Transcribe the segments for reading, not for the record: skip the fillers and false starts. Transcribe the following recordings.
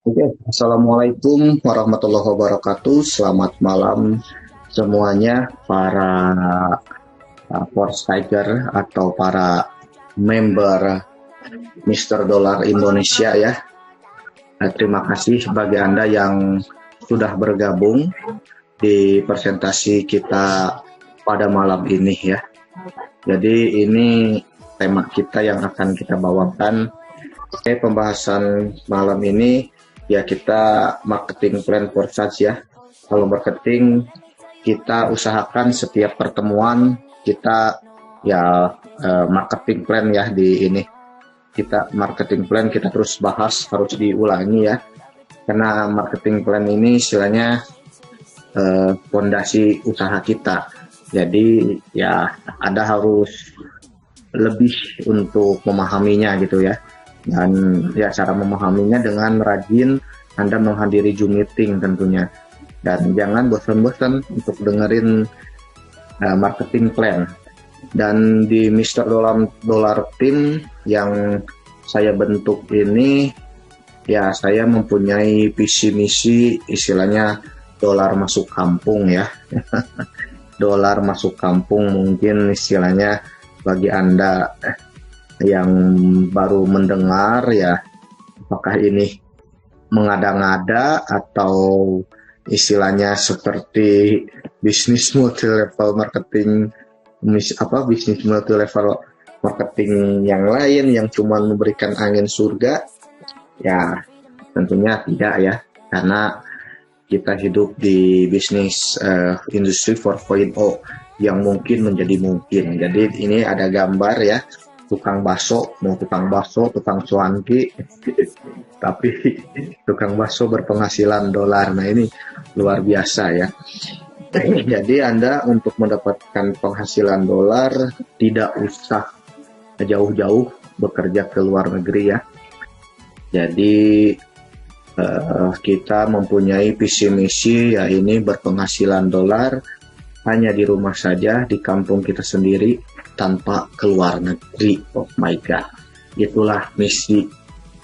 Oke, Assalamualaikum warahmatullahi wabarakatuh. Selamat malam semuanya para Force Tiger atau para member Mister Dollar Indonesia ya. Terima kasih bagi Anda yang sudah bergabung di presentasi kita pada malam ini ya. Jadi ini tema kita yang akan kita bawakan. Pembahasan malam ini ya kita marketing plan for such ya. Kalau marketing kita usahakan setiap pertemuan kita ya marketing plan ya di ini. Kita marketing plan kita terus bahas, harus diulangi ya. Karena marketing plan ini istilahnya fondasi usaha kita. Jadi ya Anda harus lebih untuk memahaminya gitu ya. Dan ya cara memahaminya dengan rajin Anda menghadiri Zoom meeting tentunya, dan jangan bosan-bosan untuk dengerin marketing plan. Dan di Mister Dollar Team yang saya bentuk ini ya, saya mempunyai visi misi istilahnya dolar masuk kampung ya. Dolar masuk kampung mungkin istilahnya bagi Anda yang baru mendengar ya, apakah ini mengada-ngada atau istilahnya seperti bisnis multi level marketing, bisnis multi level marketing yang lain yang cuma memberikan angin surga ya. Tentunya tidak ya, karena kita hidup di bisnis industri 4.0 yang mungkin menjadi mungkin. Jadi ini ada gambar ya, tukang bakso, tukang cuanki, tapi tukang bakso berpenghasilan dolar. Nah ini luar biasa ya. Jadi Anda untuk mendapatkan penghasilan dolar tidak usah jauh-jauh bekerja ke luar negeri ya. Jadi kita mempunyai visi misi ya, ini berpenghasilan dolar hanya di rumah saja, di kampung kita sendiri, tanpa keluar negeri. Oh my god, itulah misi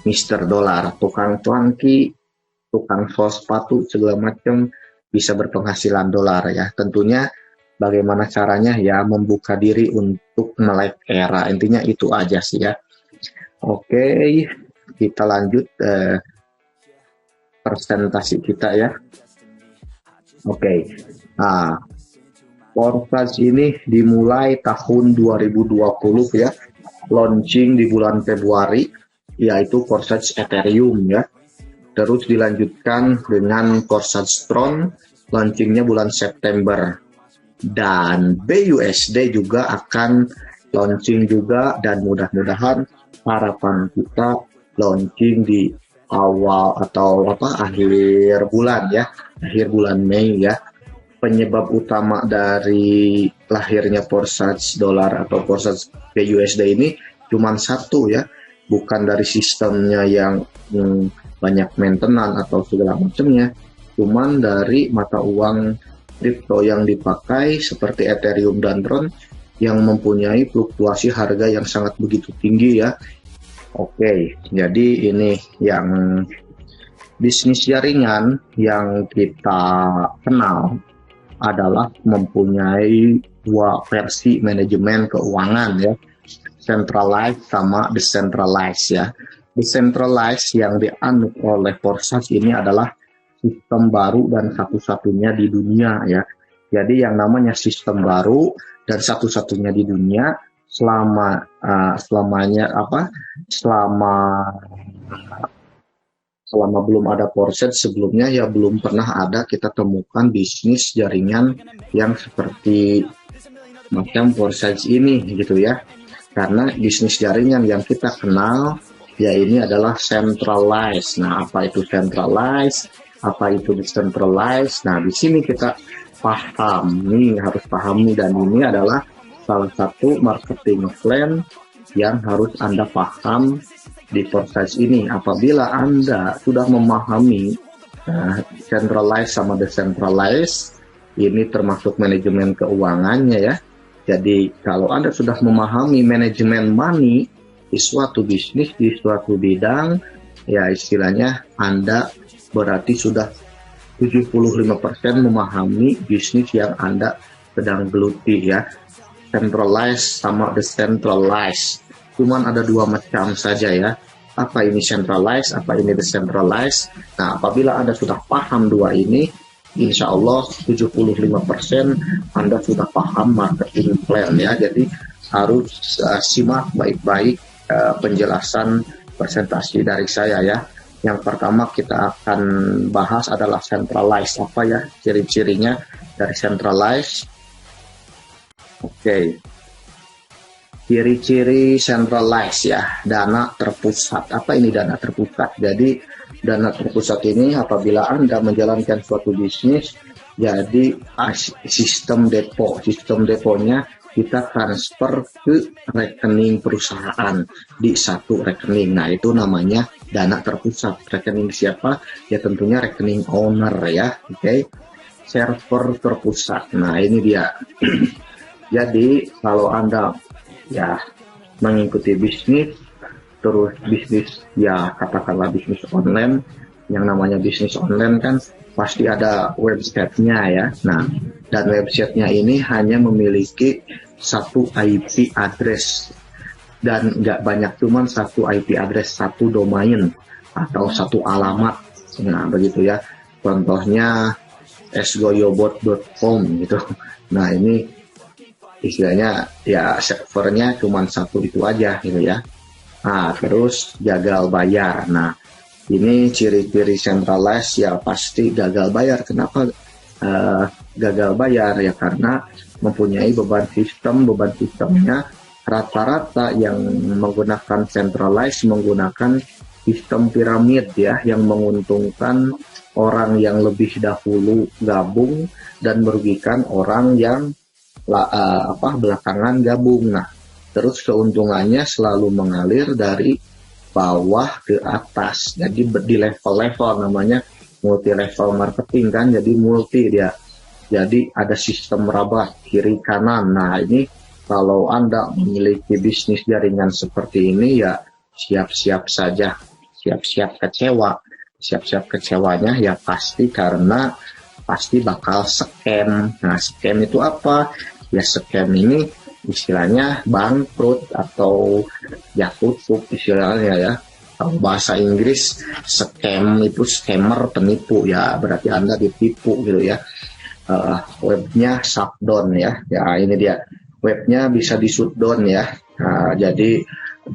Mister Dollar. Tukang cuanki, tukang sos sepatu segala macam bisa berpenghasilan dolar ya. Tentunya bagaimana caranya ya, membuka diri untuk melek era, intinya itu aja sih ya. Oke, kita lanjut presentasi kita ya. Oke, nah Force ini dimulai tahun 2020 ya, launching di bulan Februari, yaitu Force Ethereum ya. Terus dilanjutkan dengan Force Tron, launchingnya bulan September. Dan BUSD juga akan launching juga, dan mudah-mudahan harapan kita launching di awal atau akhir bulan ya, akhir bulan Mei ya. Penyebab utama dari lahirnya Force dolar atau Force BUSD ini cuma satu ya, bukan dari sistemnya yang banyak maintenance atau segala macamnya, cuman dari mata uang kripto yang dipakai seperti Ethereum dan Tron yang mempunyai fluktuasi harga yang sangat begitu tinggi ya. Oke, jadi ini yang bisnis jaringan yang kita kenal adalah mempunyai dua versi manajemen keuangan ya, centralized sama decentralized ya. Decentralized yang dianut oleh Force ini adalah sistem baru dan satu-satunya di dunia ya. Jadi yang namanya sistem baru dan satu-satunya di dunia selama belum ada Force sebelumnya ya, belum pernah ada kita temukan bisnis jaringan yang seperti macam Force ini gitu ya. Karena bisnis jaringan yang kita kenal ya ini adalah centralized. Nah, apa itu centralized? Apa itu decentralized? Nah, di sini kita harus pahami, dan ini adalah salah satu marketing plan yang harus Anda paham di Force ini. Apabila Anda sudah memahami centralized sama decentralized, ini termasuk manajemen keuangannya ya. Jadi kalau Anda sudah memahami manajemen money di suatu bisnis, di suatu bidang, ya istilahnya Anda berarti sudah 75% memahami bisnis yang Anda sedang geluti ya. Centralized sama decentralized. Cuman ada dua macam saja ya. Apa ini centralized, apa ini decentralized. Nah, apabila Anda sudah paham dua ini, insya Allah 75% Anda sudah paham marketing plan ya. Jadi harus simak baik-baik penjelasan presentasi dari saya ya. Yang pertama kita akan bahas adalah centralized. Apa ya ciri-cirinya dari centralized? Oke. Ciri-ciri centralized ya, dana terpusat. Apa ini dana terpusat? Jadi dana terpusat ini apabila Anda menjalankan suatu bisnis, jadi sistem depo. Sistem deponya kita transfer ke rekening perusahaan di satu rekening. Nah, itu namanya dana terpusat. Rekening siapa? Ya tentunya rekening owner ya. Oke. Server terpusat. Nah, ini dia. Jadi kalau Anda ya mengikuti bisnis, terus bisnis ya katakanlah bisnis online, yang namanya bisnis online kan pasti ada websitenya ya. Nah, dan websitenya ini hanya memiliki satu IP address dan nggak banyak, cuman satu IP address, satu domain atau satu alamat. Nah, begitu ya. Contohnya sgoyobot.com gitu. Nah, ini istilahnya ya servernya cuma satu itu aja gitu ya. Nah, terus gagal bayar. Nah, ini ciri-ciri centralized ya pasti gagal bayar. Kenapa gagal bayar? Ya karena mempunyai beban sistemnya rata-rata yang menggunakan centralized menggunakan sistem piramid ya, yang menguntungkan orang yang lebih dahulu gabung dan merugikan orang yang belakangan gabung. Nah, terus keuntungannya selalu mengalir dari bawah ke atas. Jadi di level-level, namanya multi level marketing kan, jadi multi dia. Jadi ada sistem rabat kiri kanan. Nah, ini kalau Anda memiliki bisnis jaringan seperti ini ya siap-siap saja, siap-siap kecewa. Siap-siap kecewanya ya pasti, karena pasti bakal scam. Nah, scam itu apa? Ya scam ini istilahnya bangkrut atau ya tutup istilahnya ya. Kalau bahasa Inggris scam itu scammer, penipu ya, berarti Anda ditipu gitu ya. Webnya shutdown ya. Ya ini dia, webnya bisa di shutdown ya. Nah, jadi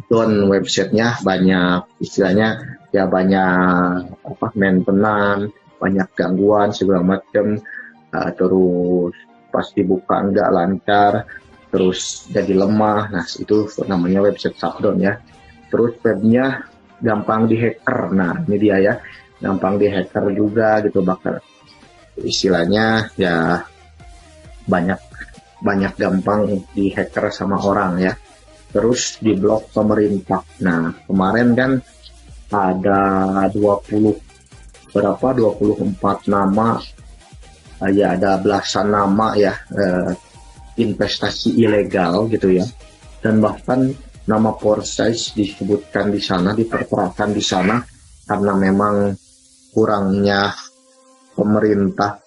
down websitenya banyak istilahnya ya, banyak maintenance, banyak gangguan segala macam, terus pas dibuka nggak lancar, terus jadi lemah. Nah, itu namanya website shutdown ya. Terus webnya gampang dihacker. Nah, ini dia ya, gampang dihacker juga gitu, bakal istilahnya ya banyak gampang dihacker sama orang ya. Terus diblok pemerintah. Nah, kemarin kan ada 24 nama ya, ada belasan nama ya investasi ilegal gitu ya, dan bahkan nama Porsche disebutkan di sana, diperkirakan di sana, karena memang kurangnya pemerintah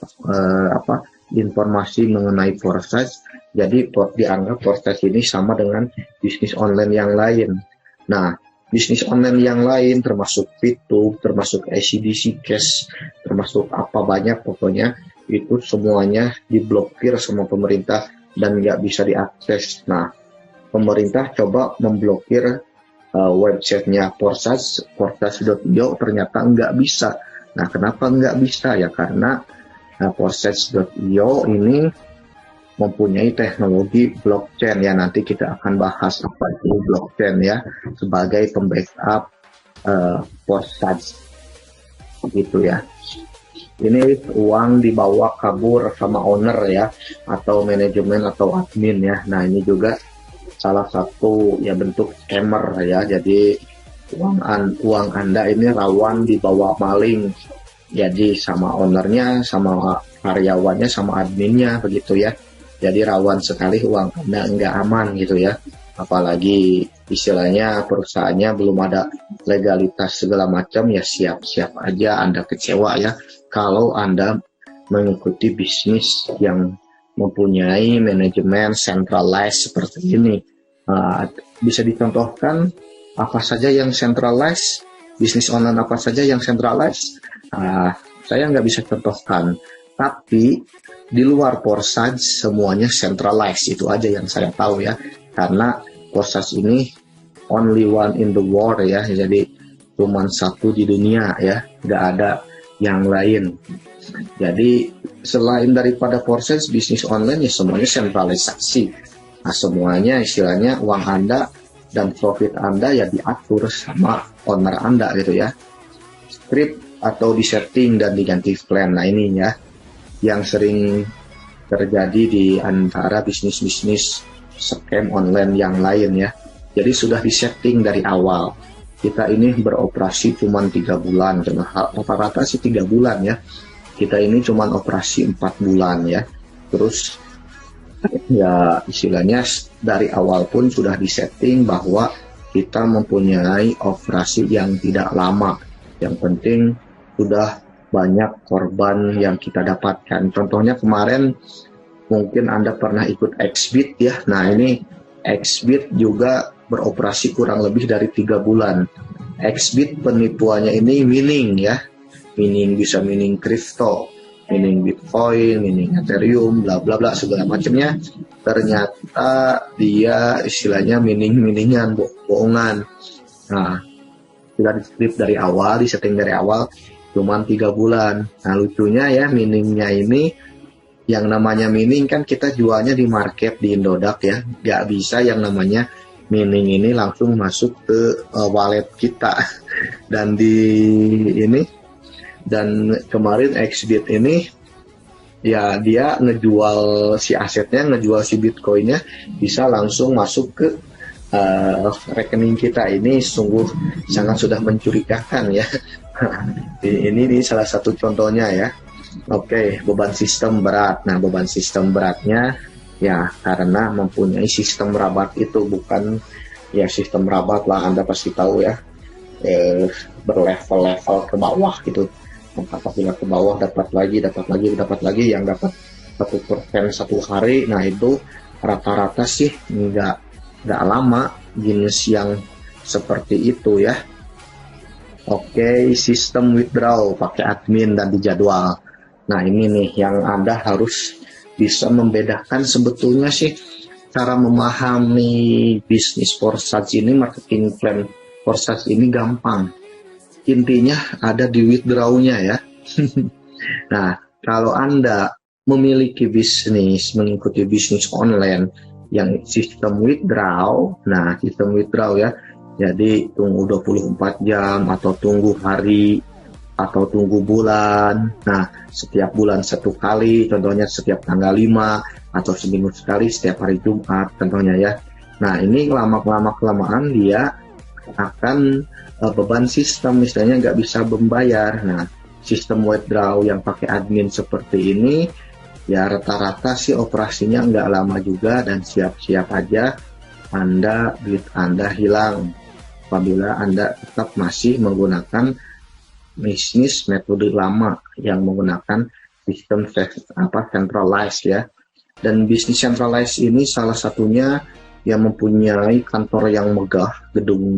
informasi mengenai Porsche, jadi dianggap Porsche ini sama dengan bisnis online yang lain. Nah, bisnis online yang lain termasuk Pitu, termasuk ACDC Cash, termasuk apa banyak pokoknya, itu semuanya diblokir sama pemerintah dan nggak bisa diakses. Nah, pemerintah coba memblokir websitenya Porsche.io, ternyata nggak bisa. Nah, kenapa nggak bisa? Ya karena Porsche.io ini mempunyai teknologi blockchain ya. Nanti kita akan bahas apa itu blockchain ya, sebagai pembackup Porsche gitu ya. Ini uang dibawa kabur sama owner ya, atau manajemen atau admin ya. Nah, ini juga salah satu ya bentuk scammer ya. Jadi uang Anda ini rawan dibawa maling. Jadi sama ownernya, sama karyawannya, sama adminnya begitu ya. Jadi rawan sekali uang Anda nggak aman gitu ya. Apalagi istilahnya perusahaannya belum ada legalitas segala macam, ya siap-siap aja Anda kecewa ya kalau Anda mengikuti bisnis yang mempunyai manajemen centralized seperti ini. Bisa dicontohkan apa saja yang centralized, bisnis online apa saja yang centralized? Saya nggak bisa contohkan, tapi di luar Forsage semuanya centralized, itu aja yang saya tahu ya, karena Forsage ini only one in the world ya, jadi cuma satu di dunia ya, nggak ada yang lain. Jadi selain daripada Forsage bisnis online ya semuanya sentralisasi. Nah, semuanya istilahnya uang Anda dan profit Anda ya diatur sama owner Anda gitu ya. Script atau disetting dan diganti plan. Nah ini ya yang sering terjadi di antara bisnis-bisnis scam online yang lain ya. Jadi sudah disetting dari awal. Kita ini beroperasi cuma 3 bulan, rata-rata sih 3 bulan ya. Kita ini cuma operasi 4 bulan ya. Terus ya istilahnya dari awal pun sudah disetting bahwa kita mempunyai operasi yang tidak lama. Yang penting sudah banyak korban yang kita dapatkan. Contohnya kemarin mungkin Anda pernah ikut Xbit ya. Nah ini Xbit juga beroperasi kurang lebih dari 3 bulan. Xbit penipuannya ini mining ya. Mining bisa mining kripto, mining Bitcoin, mining Ethereum, bla bla bla segala macamnya. Ternyata dia istilahnya miningan bohongan. Nah, sudah di-script dari awal, disetting dari awal, cuman 3 bulan. Nah lucunya ya miningnya ini, yang namanya mining kan kita jualnya di market di Indodax ya, nggak bisa yang namanya mining ini langsung masuk ke wallet kita. Dan di ini, dan kemarin Xbit ini ya dia ngejual si asetnya, ngejual si Bitcoinnya bisa langsung masuk ke rekening kita. Ini sungguh sangat sudah mencurigakan ya. Ini salah satu contohnya ya. Oke, beban sistem berat. Nah, beban sistem beratnya ya karena mempunyai sistem rabat itu, bukan ya sistem rabat lah Anda pasti tahu ya, berlevel-level ke bawah gitu. Apabila ke bawah dapat lagi, yang dapat 1% satu hari. Nah itu rata-rata sih nggak lama jenis yang seperti itu ya. Oke, sistem withdraw pakai admin dan dijadwal. Nah ini nih yang Anda harus bisa membedakan. Sebetulnya sih cara memahami bisnis Forsage ini, marketing plan Forsage ini gampang. Intinya ada di withdraw-nya ya. Nah kalau Anda memiliki bisnis, mengikuti bisnis online yang sistem withdraw, nah sistem withdraw ya, jadi tunggu 24 jam atau tunggu hari atau tunggu bulan. Nah setiap bulan 1 kali, contohnya setiap tanggal 5 atau seminggu sekali setiap hari Jumat contohnya ya. Nah ini lama-kelamaan dia akan beban sistem, misalnya nggak bisa membayar. Nah sistem withdraw yang pakai admin seperti ini ya rata-rata sih operasinya nggak lama juga, dan siap-siap aja duit Anda hilang apabila Anda tetap masih menggunakan bisnis metode lama yang menggunakan sistem centralized ya. Dan bisnis centralized ini salah satunya yang mempunyai kantor yang megah, gedung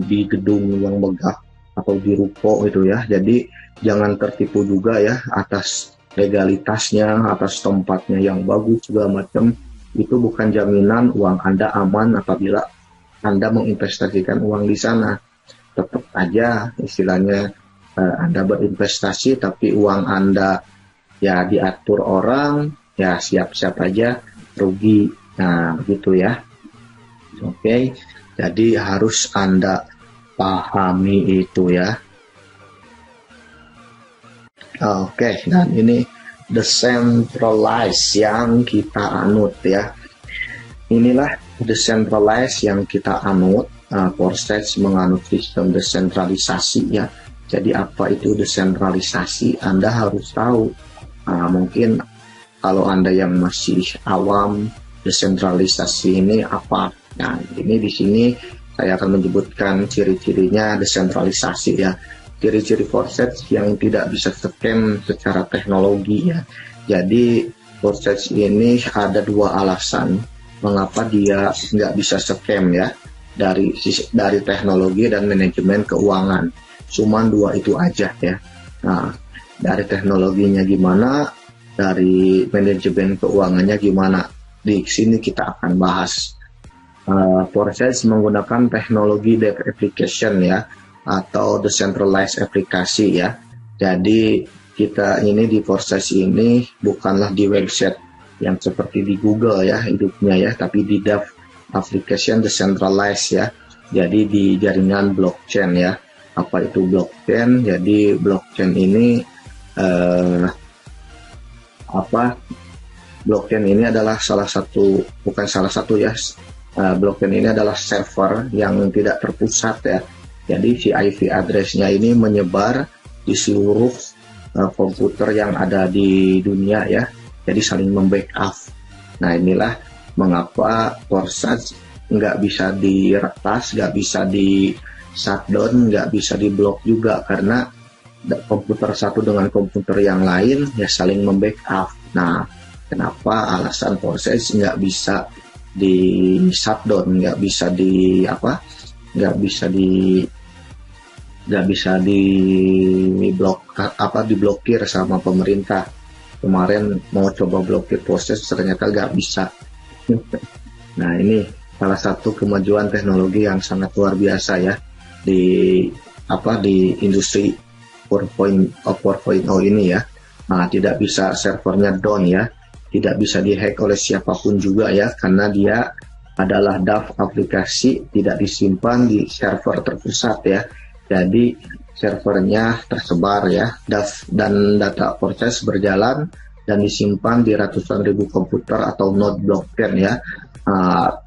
yang megah atau di ruko itu ya. Jadi jangan tertipu juga ya atas legalitasnya, atas tempatnya yang bagus segala macam. Itu bukan jaminan uang Anda aman apabila Anda menginvestasikan uang di sana. Tetap aja istilahnya Anda berinvestasi tapi uang Anda ya diatur orang, ya siap-siap aja rugi. Nah begitu ya. Oke, jadi harus Anda pahami itu ya. Oke, dan ini decentralized yang kita anut ya. Inilah decentralized yang kita anut. Forsage menganut sistem desentralisasi ya. Jadi apa itu desentralisasi? Anda harus tahu. Mungkin kalau Anda yang masih awam, desentralisasi ini apa? Nah, ini di sini saya akan menyebutkan ciri-cirinya desentralisasi ya. Ciri-ciri Forsage yang tidak bisa scam secara teknologi ya. Jadi Forsage ini ada dua alasan mengapa dia nggak bisa scam ya, dari teknologi dan manajemen keuangan. Cuman dua itu aja ya. Nah, dari teknologinya gimana, dari manajemen keuangannya gimana, di sini kita akan bahas. Forsage menggunakan teknologi dev application ya, atau decentralized aplikasi ya. Jadi kita ini di Forsage ini bukanlah di website yang seperti di Google ya hidupnya ya, tapi di dev application decentralized ya. Jadi di jaringan blockchain ya. Apa itu blockchain? Jadi blockchain ini blockchain ini adalah blockchain ini adalah server yang tidak terpusat ya. Jadi si IP address-nya ini menyebar di seluruh komputer yang ada di dunia ya. Jadi saling membackup. Nah, inilah mengapa Forsage nggak bisa diretas, nggak bisa di shutdown, nggak bisa diblok juga, karena komputer satu dengan komputer yang lain ya saling membackup. Nah, kenapa alasan Forsage nggak bisa di shutdown, nggak bisa diblokir sama pemerintah. Kemarin mau coba blokir Forsage ternyata nggak bisa. Nah, ini salah satu kemajuan teknologi yang sangat luar biasa ya di industri 4.0 ini ya. Nah, tidak bisa servernya down ya, tidak bisa dihack oleh siapapun juga ya, karena dia adalah DAF aplikasi, tidak disimpan di server terpusat ya. Jadi servernya tersebar ya, DAF dan data Forsage berjalan dan disimpan di ratusan ribu komputer atau node blockchain ya,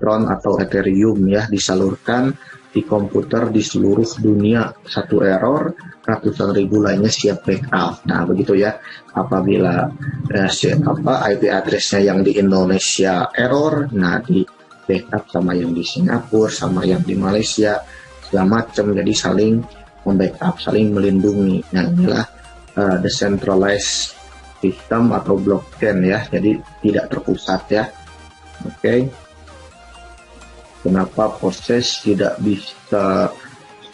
Tron atau Ethereum ya, disalurkan di komputer di seluruh dunia. Satu error, ratusan ribu lainnya siap backup. Nah, begitu ya. Apabila IP address-nya yang di Indonesia error, nah di backup sama yang di Singapura, sama yang di Malaysia, segala macam. Jadi saling membackup, saling melindungi. Nah, inilah decentralized system atau blockchain ya. Jadi tidak terpusat ya. Oke. Kenapa Forsage tidak bisa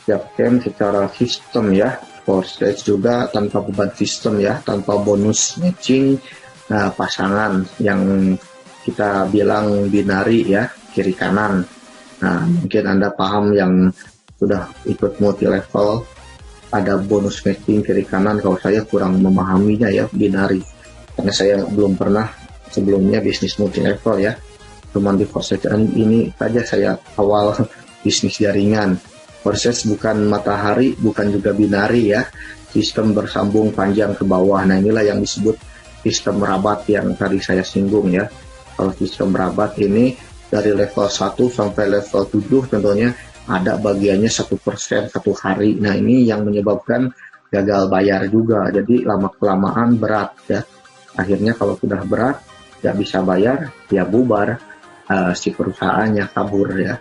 scam secara sistem ya? Forsage juga tanpa beban sistem ya, tanpa bonus matching pasangan yang kita bilang binari ya, kiri kanan. Nah, mungkin Anda paham yang sudah ikut multi level, ada bonus matching kiri kanan. Kalau saya kurang memahaminya ya, binari, karena saya belum pernah sebelumnya bisnis multi level ya. Cuman di Forsage ini saja saya awal bisnis jaringan. Forsage bukan matahari, bukan juga binari ya, sistem bersambung panjang ke bawah. Nah, inilah yang disebut sistem rabat yang tadi saya singgung ya. Kalau sistem rabat ini dari level 1 sampai level 7 contohnya ada bagiannya 1% satu hari. Nah, ini yang menyebabkan gagal bayar juga. Jadi lama-kelamaan berat ya. Akhirnya kalau sudah berat, nggak bisa bayar, ya bubar. Si perusahaannya kabur ya.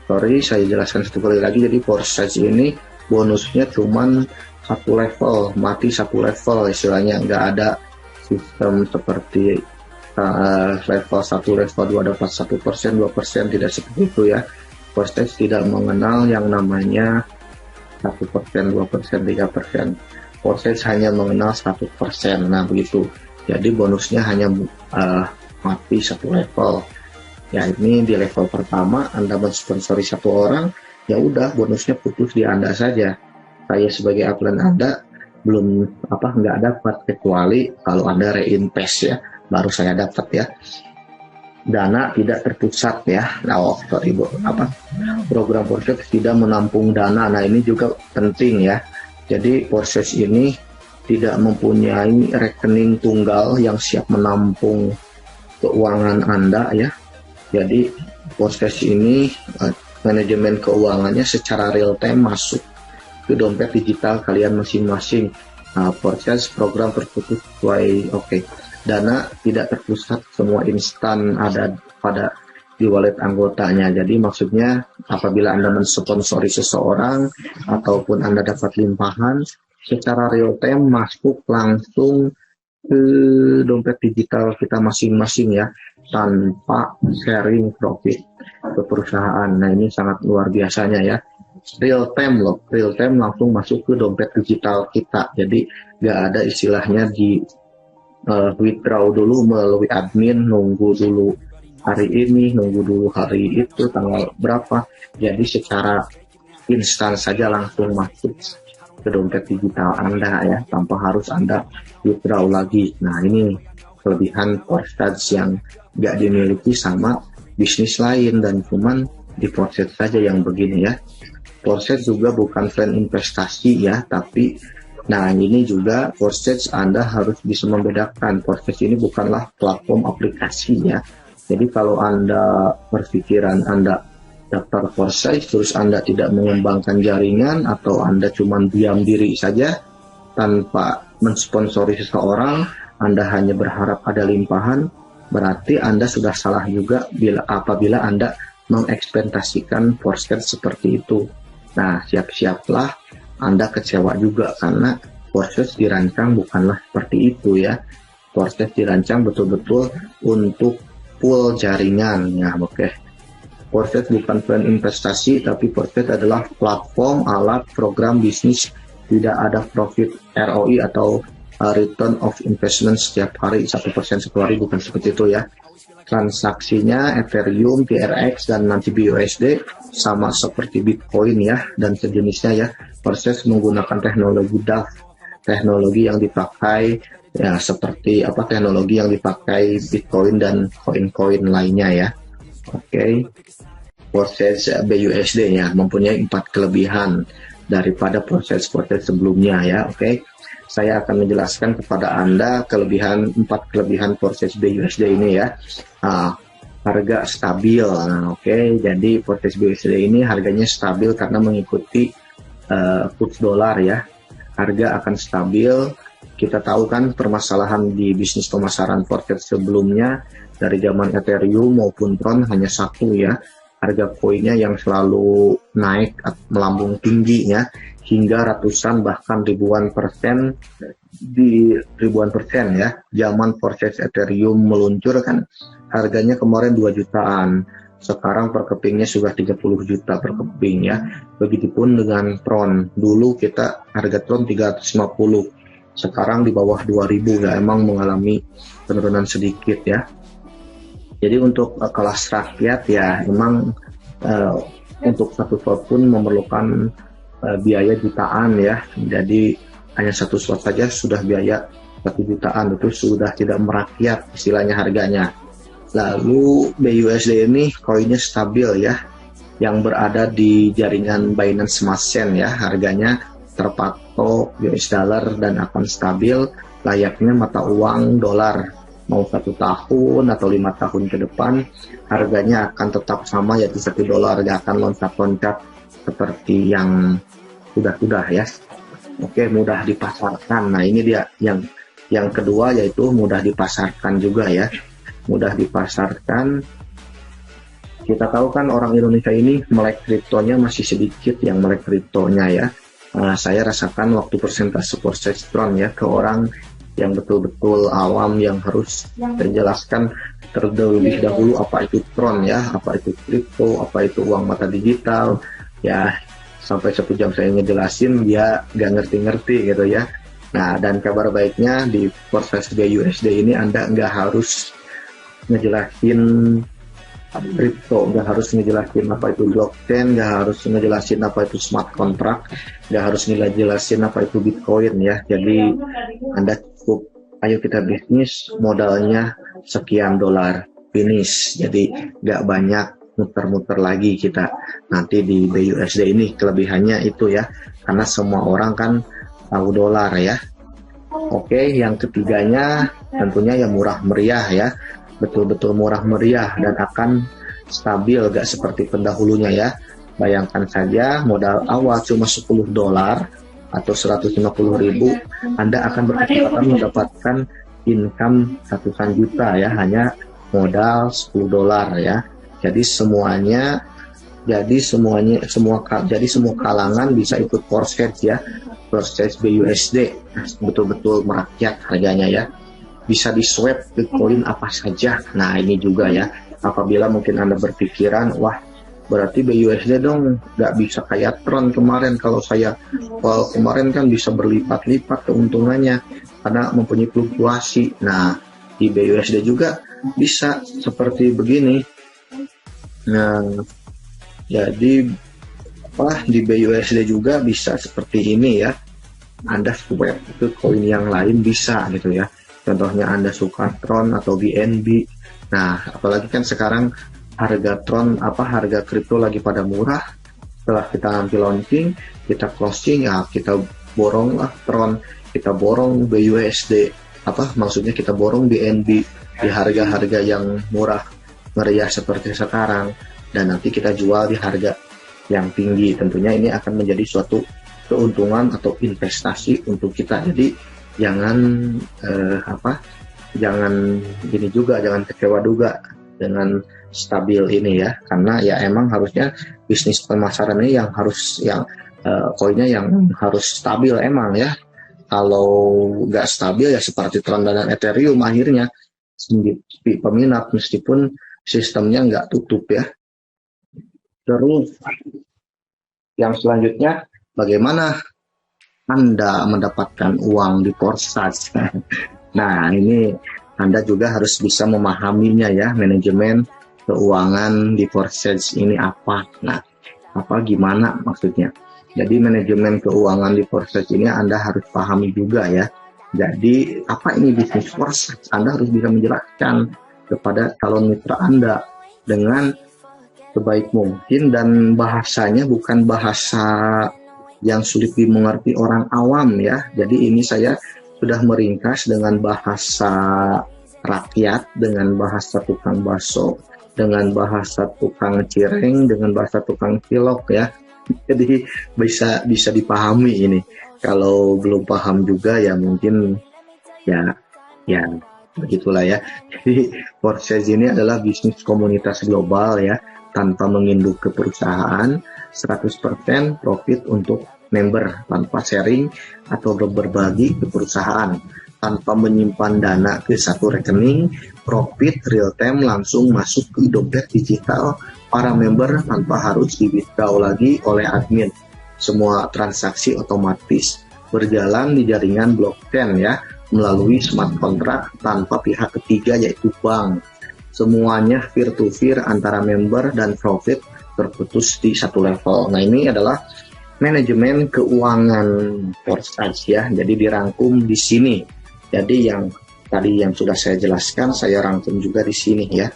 Sorry, saya jelaskan satu kali lagi. Jadi Forsage ini bonusnya cuman satu level, mati satu level istilahnya. Nggak ada sistem seperti level 1, level 2 dapat 1%, 2%, tidak seperti itu ya. Forsage tidak mengenal yang namanya 1%, 2%, 3%. Forsage hanya mengenal 1%. Nah, begitu. Jadi bonusnya hanya mati satu level. Ya, ini di level pertama Anda mensponsori satu orang, ya udah bonusnya putus di Anda saja. Saya sebagai upline Anda nggak dapat, kecuali kalau Anda reinvest ya, baru saya dapat ya. Dana tidak terpusat ya. Program Forsage tidak menampung dana. Nah, ini juga penting ya. Jadi Forsage ini tidak mempunyai rekening tunggal yang siap menampung keuangan Anda ya. Jadi Forsage ini manajemen keuangannya secara real time masuk ke dompet digital kalian masing-masing. Forsage program terputus sesuai dana tidak terpusat, semua instan ada pada di wallet anggotanya. Jadi maksudnya apabila Anda mensponsori seseorang ataupun Anda dapat limpahan, secara real time masuk langsung ke dompet digital kita masing-masing ya, tanpa sharing profit ke perusahaan. Nah ini sangat luar biasanya ya. Real time loh, real time langsung masuk ke dompet digital kita. Jadi nggak ada istilahnya di withdraw dulu melalui admin, nunggu dulu hari ini, nunggu dulu hari itu, tanggal berapa. Jadi secara instan saja langsung masuk ke dompet digital Anda ya, tanpa harus Anda withdraw lagi. Nah ini kelebihan Forstage yang nggak dimiliki sama bisnis lain, dan cuman di Forstage saja yang begini ya. Forstage juga bukan tren investasi ya, tapi nah ini juga Forstage Anda harus bisa membedakan. Forstage ini bukanlah platform aplikasi ya. Jadi kalau Anda berpikiran Anda daftar Forstage terus Anda tidak mengembangkan jaringan, atau Anda cuma diam diri saja tanpa mensponsori seseorang, Anda hanya berharap ada limpahan, berarti Anda sudah salah juga apabila Anda mengekspektasikan Forstage seperti itu. Nah, siap-siaplah Anda kecewa juga, karena Forstage dirancang bukanlah seperti itu ya. Forstage dirancang betul-betul untuk pool jaringan ya, oke. Forstage bukan plan investasi, tapi Forstage adalah platform, alat, program bisnis. Tidak ada profit ROI atau return of investment setiap hari 1% setiap hari, bukan seperti itu ya. Transaksinya Ethereum, TRX, dan nanti BUSD sama seperti Bitcoin ya, dan sejenisnya ya. Forstage menggunakan teknologi DAF, teknologi yang dipakai ya, seperti teknologi yang dipakai Bitcoin dan koin-koin lainnya ya. Oke. Forstage BUSD ya mempunyai 4 kelebihan daripada proses sebelumnya ya. Oke. Saya akan menjelaskan kepada Anda 4 kelebihan Forstage BUSD ini ya. Harga stabil. Nah, oke. Jadi Forstage BUSD ini harganya stabil karena mengikuti kurs dolar ya. Harga akan stabil. Kita tahu kan permasalahan di bisnis pemasaran Forstage sebelumnya dari zaman Ethereum maupun Tron hanya satu ya. Harga koinnya yang selalu naik melambung tinggi ya, hingga ratusan bahkan ribuan persen ya. Zaman Forstage Ethereum meluncur kan harganya kemarin 2 jutaan. Sekarang per kepingnya sudah 30 juta per keping ya. Begitupun dengan Tron. Dulu kita harga Tron 350. Sekarang di bawah 2000 ya, emang mengalami penurunan sedikit ya. Jadi untuk kelas rakyat ya memang untuk satu slot pun memerlukan biaya jutaan ya. Jadi hanya satu slot saja sudah biaya 1 jutaan, itu sudah tidak merakyat istilahnya harganya. Lalu BUSD ini koinnya stabil ya, yang berada di jaringan Binance Smart Chain ya, harganya terpatok US dollar dan akan stabil layaknya mata uang dolar. Mau 1 tahun atau 5 tahun ke depan harganya akan tetap sama, yaitu $1, gak akan loncat-loncat seperti yang sudah ya. Oke, mudah dipasarkan. Nah ini dia yang kedua, yaitu mudah dipasarkan juga ya. Mudah dipasarkan. Kita tahu kan orang Indonesia ini melek kriptonya masih sedikit yang melek kriptonya ya. Saya rasakan waktu persentase Forstage Tron ya, ke orang yang betul-betul awam yang harus terjelaskan terlebih dahulu apa itu Tron ya, apa itu kripto, apa itu uang mata digital ya. Sampai 1 jam saya ngejelasin dia gak ngerti-ngerti gitu ya. Nah, dan kabar baiknya di Forstage BUSD ini Anda nggak harus ngejelasin kripto, nggak harus ngejelasin apa itu blockchain, nggak harus ngejelasin apa itu smart contract, nggak harus ngejelasin apa itu Bitcoin ya. Jadi Anda cukup, ayo kita bisnis, modalnya sekian dolar, finish. Jadi nggak banyak muter-muter lagi kita nanti di BUSD ini. Kelebihannya itu ya, karena semua orang kan tahu dolar ya. Oke, yang ketiganya tentunya yang murah meriah ya, betul-betul murah meriah dan akan stabil, gak seperti pendahulunya ya. Bayangkan saja modal awal cuma $10 atau 150.000, Anda akan berkesempatan mendapatkan income ratusan juta ya, hanya modal $10 ya. Jadi semua kalangan bisa ikut forecast ya, forecast BUSD, betul-betul merakyat harganya ya. Bisa di swap ke koin apa saja. Nah ini juga ya, apabila mungkin Anda berpikiran, wah berarti BUSD dong nggak bisa kayak Tron kemarin. Kalau kemarin kan bisa berlipat-lipat keuntungannya karena mempunyai fluktuasi. Nah di BUSD juga bisa seperti begini. Nah jadi di BUSD juga bisa seperti ini ya. Anda swap ke koin yang lain bisa gitu ya. Contohnya Anda suka Tron atau BNB. Nah, apalagi kan sekarang harga kripto lagi pada murah. Setelah kita nanti launching, kita closing ya, kita borong lah Tron, kita borong BUSD. Maksudnya kita borong BNB di harga-harga yang murah meriah seperti sekarang, dan nanti kita jual di harga yang tinggi. Tentunya ini akan menjadi suatu keuntungan atau investasi untuk kita. Jadi jangan jangan kecewa juga dengan stabil ini ya, karena ya emang harusnya bisnis pemasaran ini koinnya yang harus stabil emang ya. Kalau nggak stabil ya seperti Tron dan Ethereum, akhirnya sepi peminat meskipun sistemnya nggak tutup ya. Terus yang selanjutnya, bagaimana Anda mendapatkan uang di Forsage? Nah, ini Anda juga harus bisa memahaminya ya, manajemen keuangan di Forsage ini apa. Nah, gimana maksudnya? Jadi manajemen keuangan di Forsage ini Anda harus pahami juga ya. Jadi apa ini bisnis Forsage? Anda harus bisa menjelaskan kepada calon mitra Anda dengan sebaik mungkin, dan bahasanya bukan bahasa yang sulit dimengerti orang awam ya. Jadi ini saya sudah meringkas dengan bahasa rakyat, dengan bahasa tukang bakso, dengan bahasa tukang cireng, dengan bahasa tukang cilok ya. Jadi bisa dipahami ini. Kalau belum paham juga ya mungkin ya begitulah ya. Jadi Forsage ini adalah bisnis komunitas global ya, tanpa menginduk ke perusahaan, 100% profit untuk member, tanpa sharing atau berbagi ke perusahaan, tanpa menyimpan dana ke satu rekening, profit real time langsung masuk ke dompet digital para member tanpa harus di-withdraw lagi oleh admin. Semua transaksi otomatis berjalan di jaringan blockchain ya, melalui smart contract tanpa pihak ketiga yaitu bank. Semuanya peer to peer antara member dan profit terputus di satu level. Nah ini adalah manajemen keuangan Forsage ya. Jadi dirangkum di sini. Jadi yang tadi yang sudah saya jelaskan saya rangkum juga di sini ya.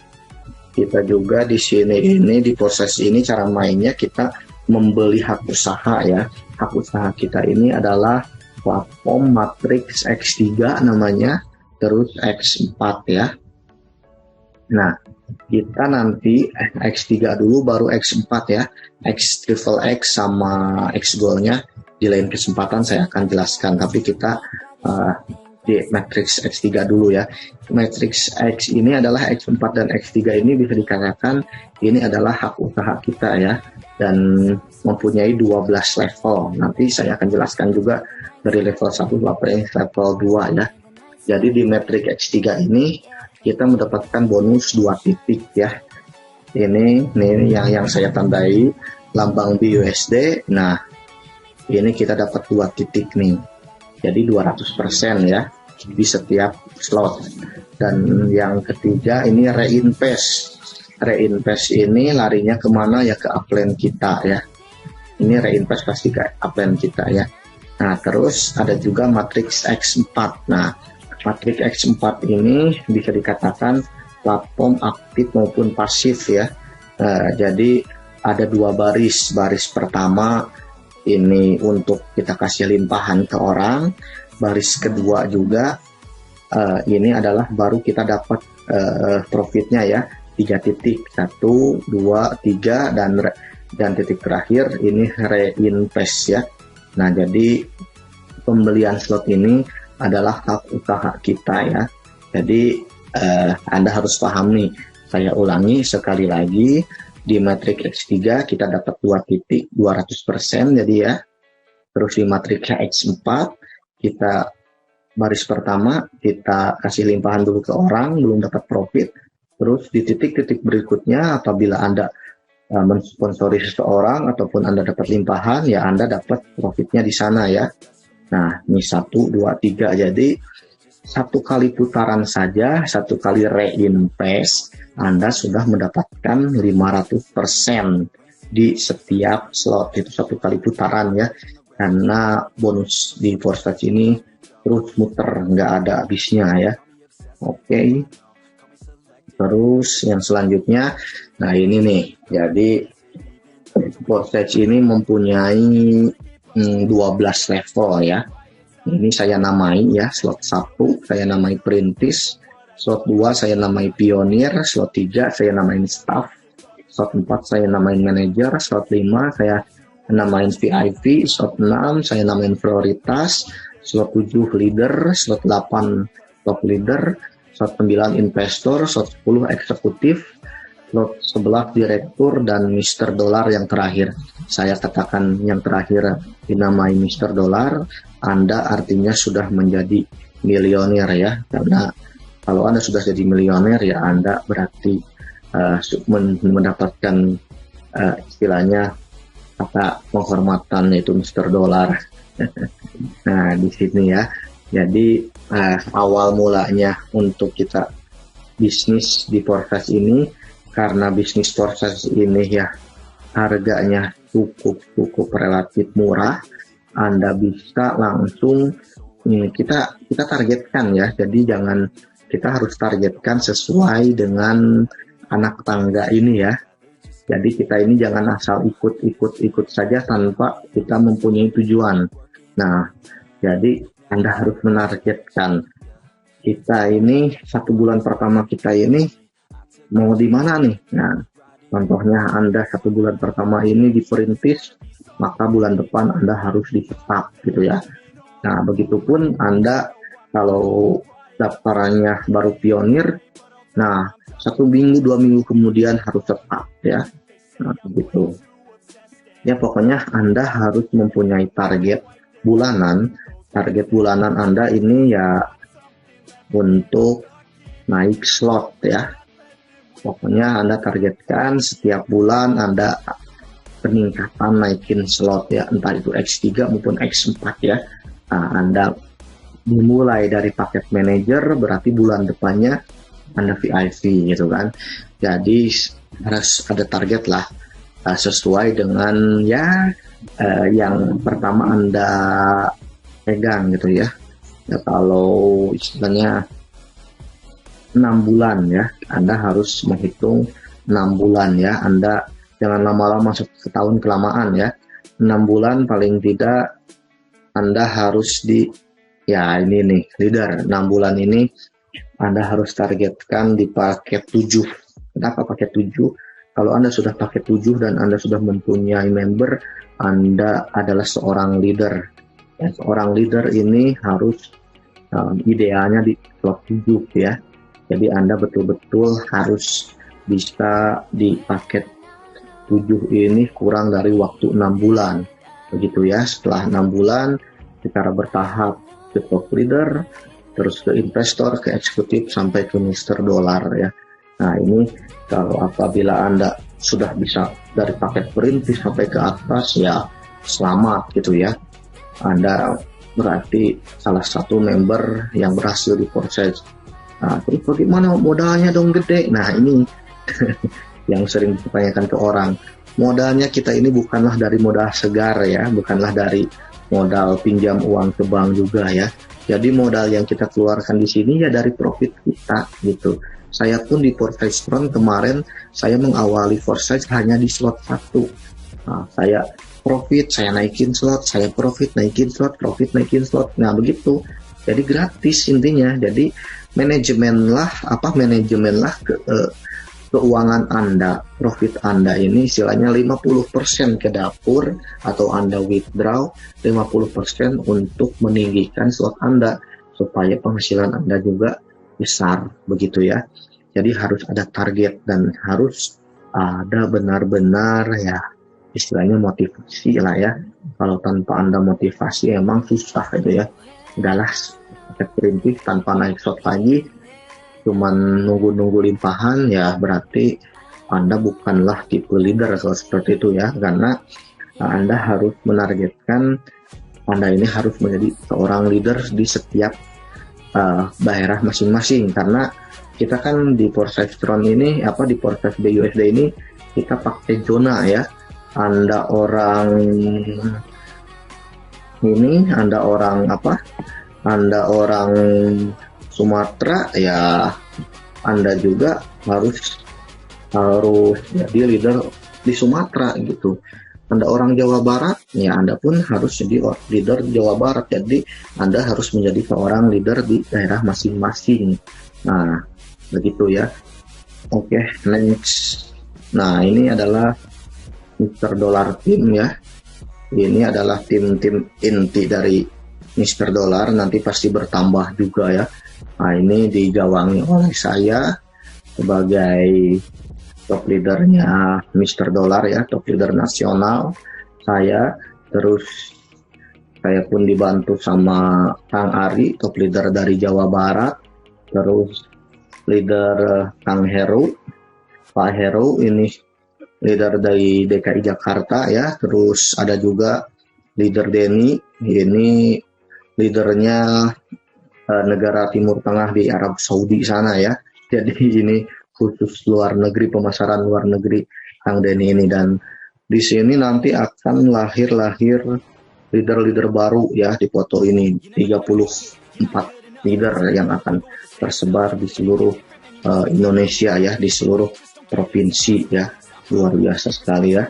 Kita juga di sini ini di proses ini cara mainnya kita membeli hak usaha ya. Hak usaha kita ini adalah platform Matrix X3 namanya, terus X4 ya. Nah, kita nanti X3 dulu baru X4 ya. X triple X sama X goalnya di lain kesempatan saya akan jelaskan. Tapi kita di Matrix X3 dulu ya. Matrix X ini adalah X4 dan X3 ini bisa dikatakan ini adalah hak usaha kita ya. Dan mempunyai 12 level. Nanti saya akan jelaskan juga dari level 1 sampai level 2 ya. Jadi di Matrix X3 ini kita mendapatkan bonus 2 titik ya. Ini yang saya tandai lambang BUSD. Nah, ini kita dapat 2 titik nih. Jadi 200% ya di setiap slot. Dan yang ketiga ini reinvest. Reinvest ini larinya kemana ya, ke upline kita ya. Ini reinvest pasti ke upline kita ya. Nah, terus ada juga Matrix X4. Nah, Matrix X4 ini bisa dikatakan platform aktif maupun pasif ya. Jadi ada 2 baris. Baris pertama ini untuk kita kasih limpahan ke orang. Baris kedua juga ini adalah baru kita dapat profitnya ya. 3 titik, 1, 2, 3 dan titik terakhir ini reinvest ya. Nah, jadi pembelian slot ini adalah hak usaha kita ya. Jadi Anda harus pahami Saya ulangi sekali lagi, di matriks X3 kita dapat 2 titik 200% jadi ya. Terus di matriks X4 kita baris pertama kita kasih limpahan dulu ke orang, belum dapat profit. Terus di titik-titik berikutnya apabila Anda mensponsori seseorang ataupun Anda dapat limpahan, ya Anda dapat profitnya di sana ya. Nah, ini 1, 2, 3. Jadi satu kali putaran saja, satu kali reinvest, Anda sudah mendapatkan 500% di setiap slot. Itu satu kali putaran ya. Karena bonus di Forsage ini terus muter, nggak ada habisnya ya. Oke. Terus yang selanjutnya, nah ini nih, jadi Forsage ini mempunyai 12 level ya. Ini saya namai ya, slot 1 saya namai Perintis, slot 2 saya namai Pionir, slot 3 saya namain Staff, slot 4 saya namain Manager, slot 5 saya namain VIP, slot 6 saya namain Prioritas, slot 7 Leader, slot 8 Top Leader, slot 9 Investor, slot 10 Eksekutif, slot 11 Direktur, dan Mr. Dollar yang terakhir. Saya katakan yang terakhir dinamai Mr. Dollar, Anda artinya sudah menjadi milioner ya, karena kalau Anda sudah jadi milioner ya Anda berarti mendapatkan istilahnya kata penghormatan yaitu Mr. Dollar. Nah di sini ya, jadi awal mulanya untuk kita bisnis di Forsage ini, karena bisnis Forsage ini ya harganya cukup relatif murah, Anda bisa langsung kita targetkan ya. Jadi kita harus targetkan sesuai dengan anak tangga ini ya. Jadi kita ini jangan asal ikut saja tanpa kita mempunyai tujuan. Nah, jadi Anda harus menargetkan. Kita ini 1 bulan pertama kita ini mau di mana nih? Nah, contohnya Anda 1 bulan pertama ini di Perintis, maka bulan depan Anda harus di Staff gitu ya. Nah, begitupun Anda kalau daftarannya baru Pionir, nah 1 minggu 2 minggu kemudian harus Staff ya. Nah, begitu. Ya pokoknya Anda harus mempunyai target bulanan. Target bulanan Anda ini ya untuk naik slot ya. Pokoknya Anda targetkan setiap bulan Anda peningkatan naikin slot ya, entah itu X3 maupun X4 ya. Nah, Anda dimulai dari paket manager, berarti bulan depannya Anda VIP gitu kan. Jadi harus ada target lah sesuai dengan ya yang pertama Anda pegang gitu ya. Ya kalau istilahnya 6 bulan ya, Anda harus menghitung 6 bulan ya. Anda jangan lama-lama setahun kelamaan ya. 6 bulan paling tidak Anda harus ya ini nih leader. 6 bulan ini Anda harus targetkan di paket 7. Kenapa paket 7? Kalau Anda sudah paket 7 dan Anda sudah mempunyai member, Anda adalah seorang leader. Ya, seorang leader ini harus idealnya di slot 7 ya. Jadi Anda betul-betul harus bisa di paket 7 ini kurang dari waktu 6 bulan. Begitu ya, setelah 6 bulan secara bertahap ke top leader, terus ke investor, ke eksekutif, sampai ke Mr. Dollar ya. Nah ini kalau apabila Anda sudah bisa dari paket Perintis sampai ke atas ya selamat gitu ya. Anda berarti salah satu member yang berhasil di Forsage. Nah terus bagaimana modalnya dong gede? Nah ini yang sering ditanyakan ke orang. Modalnya kita ini bukanlah dari modal segar ya, bukanlah dari modal pinjam uang ke bank juga ya. Jadi modal yang kita keluarkan di sini ya dari profit kita gitu. Saya pun di Forsage Front kemarin saya mengawali Forsage hanya di slot 1. Nah, saya profit, saya naikin slot, saya profit, naikin slot, profit, naikin slot. Nah begitu. Jadi gratis intinya. Jadi manajemenlah keuangan Anda, profit Anda ini istilahnya 50% ke dapur atau Anda withdraw, 50% untuk meninggikan slot Anda supaya penghasilan Anda juga besar begitu ya. Jadi harus ada target dan harus ada benar-benar ya istilahnya motivasi lah ya. Kalau tanpa Anda motivasi emang susah gitu ya. Udahlah perintih tanpa naik shot lagi, cuman nunggu-nunggu limpahan ya berarti Anda bukanlah tipe leader kalau seperti itu ya, karena Anda harus menargetkan Anda ini harus menjadi seorang leader di setiap daerah masing-masing, karena kita kan di Porsche ini di Porsche BUSD ini kita pakai zona ya. Anda orang Sumatera ya, Anda juga harus jadi leader di Sumatera gitu. Anda orang Jawa Barat ya, Anda pun harus jadi leader di Jawa Barat. Jadi Anda harus menjadi seorang leader di daerah masing-masing. Nah, begitu ya. Oke, next. Nah, ini adalah Mr. Dollar Team ya. Ini adalah tim-tim inti dari Mr. Dollar, nanti pasti bertambah juga ya. Nah, ini digawangi oleh saya sebagai top leadernya Mr. Dollar ya, top leader nasional saya. Terus saya pun dibantu sama Kang Ari, top leader dari Jawa Barat. Terus leader Kang Heru, Pak Heru ini leader dari DKI Jakarta ya. Terus ada juga leader Denny, ini leadernya negara Timur Tengah di Arab Saudi sana ya. Jadi ini khusus luar negeri, pemasaran luar negeri Kang Denny ini. Dan di sini nanti akan lahir leader-leader baru ya di foto ini, 34 leader yang akan tersebar di seluruh Indonesia ya, di seluruh provinsi ya. Luar biasa sekali ya.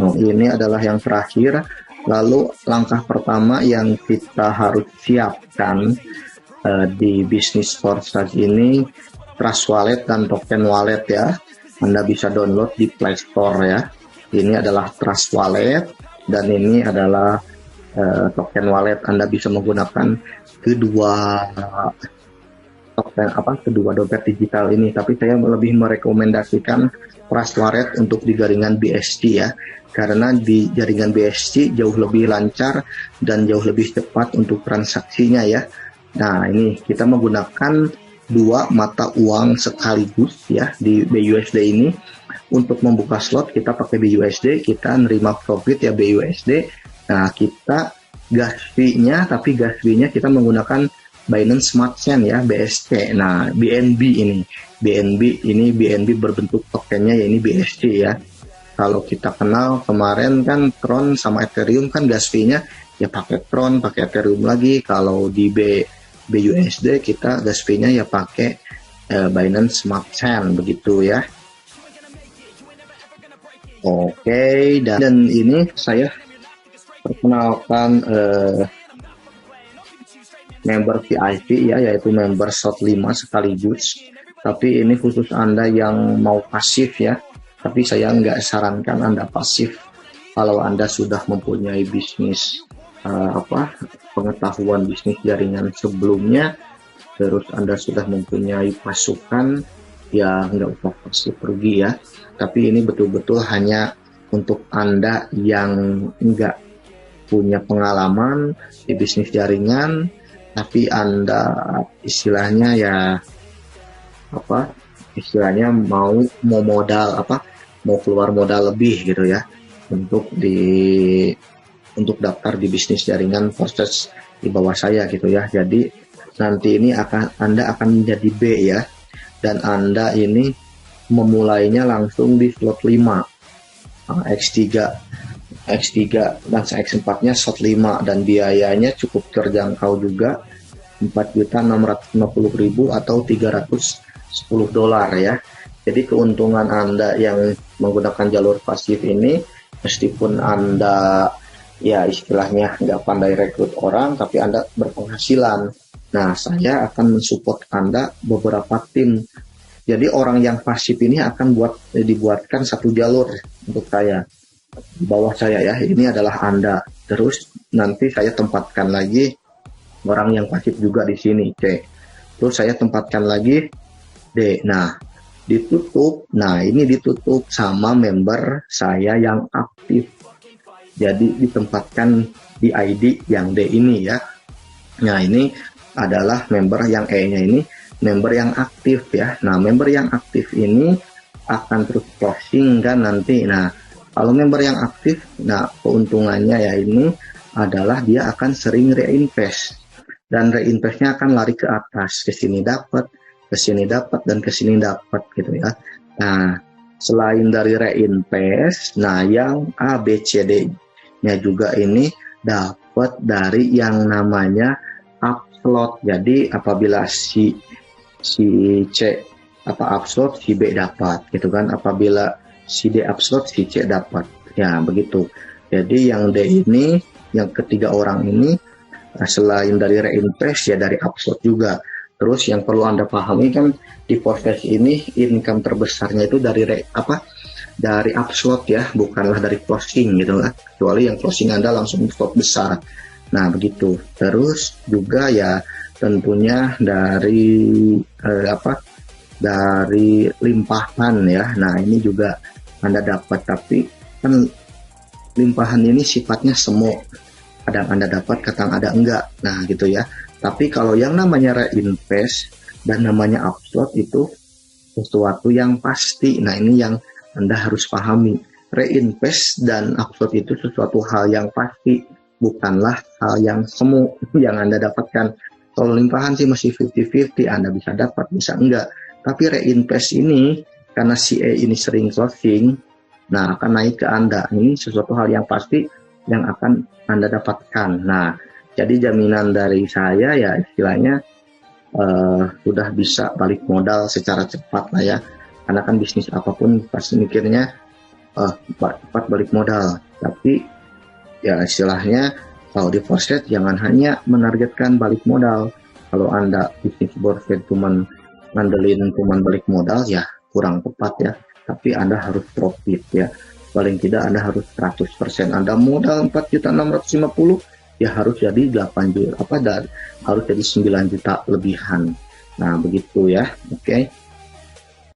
Nah, ini adalah yang terakhir. Lalu langkah pertama yang kita harus siapkan di bisnis Porsche ini, Trust Wallet dan Token Wallet ya. Anda bisa download di Play Store ya. Ini adalah Trust Wallet dan ini adalah Token Wallet. Anda bisa menggunakan kedua dompet digital ini, tapi saya lebih merekomendasikan Trust Wallet untuk di jaringan BSC ya, karena di jaringan BSC jauh lebih lancar dan jauh lebih cepat untuk transaksinya ya. Nah, ini kita menggunakan dua mata uang sekaligus ya di BUSD ini. Untuk membuka slot kita pakai BUSD, kita nerima profit ya BUSD. Nah, kita gas fee-nya kita menggunakan Binance Smart Chain ya, BSC. Nah, BNB berbentuk tokennya ya, ini BSC ya. Kalau kita kenal kemarin kan Tron sama Ethereum kan gas fee-nya ya pakai Tron, pakai Ethereum lagi. Kalau di BUSD kita gas fee-nya ya pakai Binance Smart Chain begitu ya. Oke, dan ini saya perkenalkan member VIP ya, yaitu member slot 5 sekaligus. Tapi ini khusus Anda yang mau pasif ya. Tapi saya nggak sarankan Anda pasif kalau Anda sudah mempunyai bisnis pengetahuan bisnis jaringan sebelumnya, terus Anda sudah mempunyai pasukan, ya nggak usah pasif pergi ya. Tapi ini betul-betul hanya untuk Anda yang nggak punya pengalaman di bisnis jaringan, tapi Anda istilahnya mau keluar modal lebih gitu ya, untuk daftar di bisnis jaringan proses di bawah saya gitu ya. Jadi nanti ini Anda akan menjadi B ya, dan Anda ini memulainya langsung di slot 5 X3 dan X4-nya slot 5, dan biayanya cukup terjangkau juga, 4.650.000 atau $310 ya. Jadi keuntungan Anda yang menggunakan jalur pasif ini, meskipun Anda ya istilahnya nggak pandai rekrut orang, tapi Anda berpenghasilan. Nah, saya akan mensupport Anda beberapa tim. Jadi orang yang pasif ini akan dibuatkan satu jalur untuk saya, di bawah saya ya. Ini adalah Anda. Terus nanti saya tempatkan lagi orang yang pasif juga di sini, C. Terus saya tempatkan lagi D. Nah, ditutup. Nah, ini ditutup sama member saya yang aktif. Jadi ditempatkan di ID yang D ini ya. Nah, ini adalah member yang E-nya ini member yang aktif ya. Nah, member yang aktif ini akan terus closing kan nanti. Nah, kalau member yang aktif, nah keuntungannya ya ini adalah dia akan sering reinvest. Dan reinvestnya akan lari ke atas, ke sini dapat, ke sini dapat, dan ke sini dapat gitu ya. Nah, selain dari reinvest, nah yang A, B, C, D-nya juga ini dapat dari yang namanya upslot. Jadi apabila si C upslot, si B dapat gitu kan. Apabila si D upslot, si C dapat. Ya, begitu. Jadi yang D ini, yang ketiga orang ini selain dari reinvest ya dari upslot juga. Terus yang perlu Anda pahami kan di Forex ini income terbesarnya itu dari dari upslot ya, bukanlah dari closing gitu lah. Kecuali yang closing Anda langsung slot besar. Nah, begitu. Terus juga ya tentunya dari dari limpahan ya. Nah, ini juga Anda dapat, tapi kan limpahan ini sifatnya semu. Kadang Anda dapat, kadang ada enggak. Nah, gitu ya. Tapi kalau yang namanya reinvest dan namanya upslot itu sesuatu yang pasti. Nah, ini yang Anda harus pahami. Reinvest dan upslot itu sesuatu hal yang pasti, bukanlah hal yang semu yang Anda dapatkan. Kalau limpahan sih masih 50-50, Anda bisa dapat, bisa enggak. Tapi reinvest ini, karena si E ini sering closing, nah akan naik ke Anda. Ini sesuatu hal yang pasti yang akan Anda dapatkan. Nah, jadi jaminan dari saya ya istilahnya sudah bisa balik modal secara cepat lah ya. Karena kan bisnis apapun pasti mikirnya cepat balik modal. Tapi ya istilahnya kalau di Forex jangan hanya menargetkan balik modal. Kalau Anda bisnis Forex cuman ngandelin cuman balik modal ya kurang tepat ya. Tapi Anda harus profit ya. Paling tidak Anda harus 100%. Anda modal 4.650 ya harus jadi 8 juta harus jadi 9 juta lebihan. Nah, begitu ya. Oke.